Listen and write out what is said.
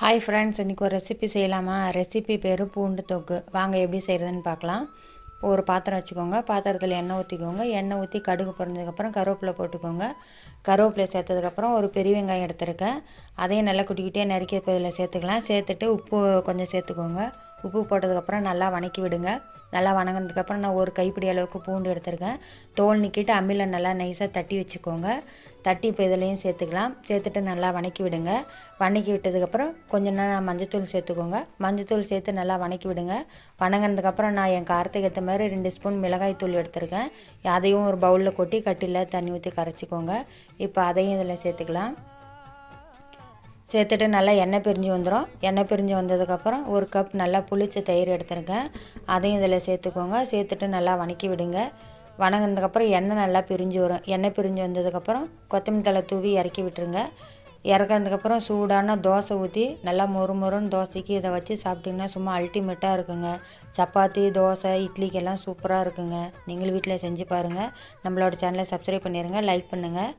Hi friends, இன்றைக்கி ஒரு recipe செய்யலாமா? ரெசிபி பேர் பூண்டு தொக்கு. வாங்க எப்படி செய்கிறதுன்னு பார்க்கலாம். ஒரு பாத்திரம் வச்சுக்கோங்க. பாத்திரத்தில் எண்ணெய் ஊற்றிக்கோங்க. எண்ணெய் ஊற்றி கடுகு பொரிஞ்சதுக்கப்புறம் கருவேப்பிலை போட்டுக்கோங்க. கருவேப்பிலை சேர்த்ததுக்கப்புறம் ஒரு பெரிய வெங்காயம் எடுத்துருக்கேன். அதையும் நல்லா குட்டிக்கிட்டே நறுக்கி இதில் சேர்த்துக்கலாம். சேர்த்துட்டு உப்பு கொஞ்சம் சேர்த்துக்கோங்க. உப்பு போட்டதுக்கப்புறம் நல்லா வணக்கி விடுங்க. நல்லா வணங்கினதுக்கப்புறம் நான் ஒரு கைப்பிடி அளவுக்கு பூண்டு எடுத்துருக்கேன். தோல் நீக்கிட்டு அம்மியில் நல்லா நைஸாக தட்டி வச்சுக்கோங்க. தட்டி இப்போ இதுலேயும் சேர்த்துக்கலாம். சேர்த்துட்டு நல்லா வணக்கி விடுங்க. வணக்கி விட்டதுக்கப்புறம் கொஞ்சம் நேரம் மஞ்சத்தூள் சேர்த்துக்கோங்க. மஞ்சத்தூள் சேர்த்து நல்லா வணக்கி விடுங்க. வணங்கினதுக்கப்புறம் நான் என் காரத்துக்கு ஏற்ற மாதிரி 2 ஸ்பூன் மிளகாய் தூள் எடுத்துருக்கேன். அதையும் ஒரு பவுலில் கொட்டி கட்டியில் தண்ணி ஊற்றி கரைச்சிக்கோங்க. இப்போ அதையும் இதில் சேர்த்துக்கலாம். சேர்த்துட்டு நல்லா எண்ணெய் பிரிஞ்சு வந்துடும். எண்ணெய் பிரிஞ்சு வந்ததுக்கப்புறம் ஒரு கப் நல்லா புளிச்ச தயிர் எடுத்துருக்கேன். அதையும் இதில் சேர்த்துக்கோங்க. சேர்த்துட்டு நல்லா வணக்கி விடுங்க. வணங்கினதுக்கப்புறம் எண்ணெய் நல்லா பிரிஞ்சு வரும். எண்ணெய் பிரிஞ்சு வந்ததுக்கப்புறம் கொத்தமல்லி தழை தூவி இறக்கி விட்டுருங்க. இறக்குனதுக்கப்புறம் சூடான தோசை ஊற்றி நல்லா மொறுன்னு தோசைக்கு இதை வச்சு சாப்பிட்டிங்கன்னா சும்மா அல்டிமேட்டாக இருக்குங்க. சப்பாத்தி, தோசை, இட்லிக்கெல்லாம் சூப்பராக இருக்குங்க. நீங்களும் வீட்டில் செஞ்சு பாருங்கள். நம்மளோட சேனலை சப்ஸ்கிரைப் பண்ணிடுங்க, லைக் பண்ணுங்கள்.